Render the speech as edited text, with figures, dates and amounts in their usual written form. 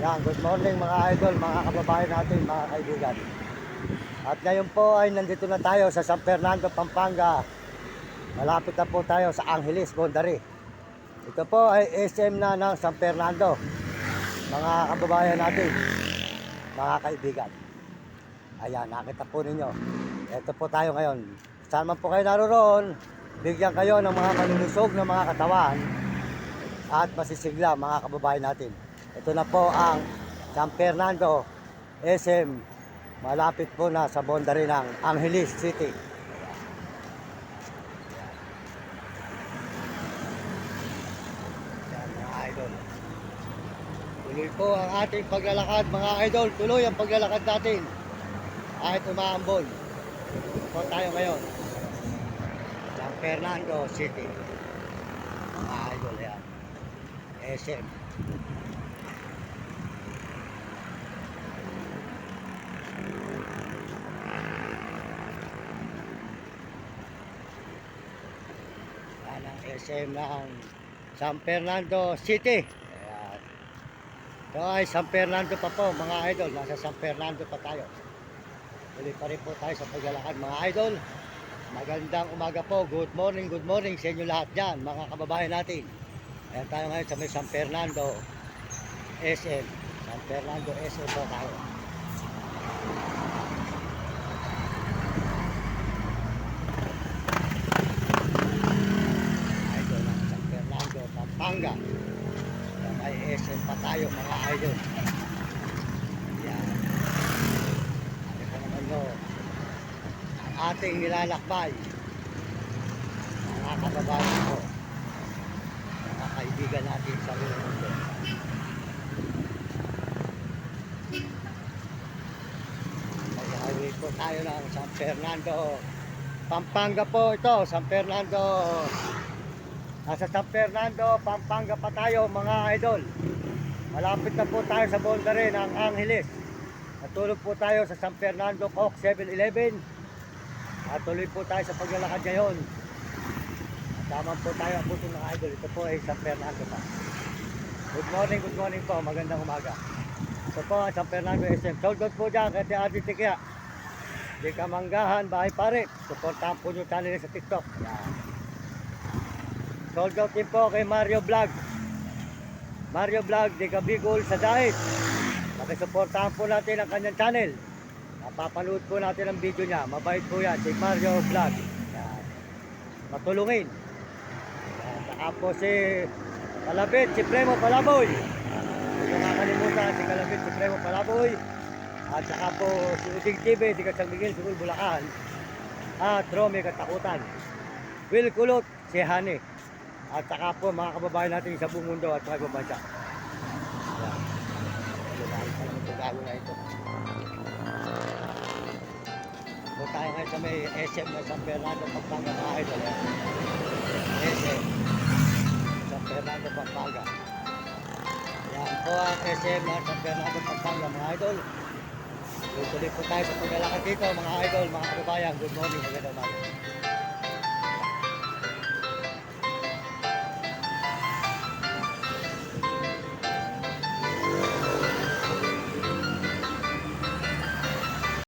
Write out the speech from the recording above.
Yan, good morning mga idol, mga kababayan natin, mga kaibigan. At ngayon po ay nandito na tayo sa San Fernando, Pampanga. Malapit na po tayo sa Angeles, Bondari. Ito po ay SM na ng San Fernando, mga kababayan natin, mga kaibigan. Ayan, nakita po ninyo. Ito po tayo ngayon. Saan man po kayo naroon, bigyan kayo ng mga malulusog na mga katawan at masisigla, mga kababayan natin. Ito na po ang San Fernando SM. Malapit po na sa boundary ng Angeles City. Yan, mga idol. Tuloy po ang ating paglalakad, mga idol. Tuloy ang paglalakad natin. Kahit umaambon. Ito po tayo ngayon. San Fernando City. Mga idol yan. SM. SM ng San Fernando City. Ayan. Ito ay San Fernando pa po, mga idol. Nasa San Fernando pa tayo. Tuloy pa rin po tayo sa paglalakad, mga idol. Magandang umaga po. Good morning sa inyo lahat dyan, mga kababayan natin. Ayan tayo ngayon sa may San Fernando SM. San Fernando SM po tayo. Pampanga. May SM pa tayo, mga idol. Yan. Ito naman no, ang ating nilalakbay. Mga kababayan ko, mga kaibigan natin sa mundo. Mag-highway po tayo ng San Fernando. Pampanga po ito, San Fernando. Nasa San Fernando, Pampanga pa tayo, mga idol. Malapit na po tayo sa boundary ng Angeles. Natulog po tayo sa San Fernando Coke 7-Eleven. At tuloy po tayo sa paglalakad ngayon. Tama po tayo ang puto ng idol. Ito po ay San Fernando pa. Good morning po. Magandang umaga. Ito po ang San Fernando SM. Sold out po dyan kaya Ate Tikya. Di Kamanggahan, Bahay Pare. Supportahan po nyo channel sa TikTok. Yan. Sold out din po kay Mario Vlog. Mario Vlog, di ka Bicol sa Dahit. Pakisuportahan po natin ang kanyang channel. Napapanood po natin ang video niya. Mabait po yan, si Mario Vlog. Yan. Matulungin. Yan. Saka po si Kalabit, si Premo Palaboy. Hindi makakalimutan si Kalabit, si Premo Palaboy. At saka po si Uding TV, si San Miguel, si Bulacan. At Romy Katakutan. Will Kulot, si Hani. At saka po mga kababayan natin sa buong mundo at mga ibang bansa. Yan. Lumayan pa lang ito gago na ito. So tayo ngayon sa may SM na San Fernando, Pampanga, mga idol. SM San Fernando, Pampanga. Yan po ang SM na San Fernando, Pampanga, mga idol. Tuloy po tayo sa paglalakad dito, mga idol, mga kababayan. Good morning, magandang umaga.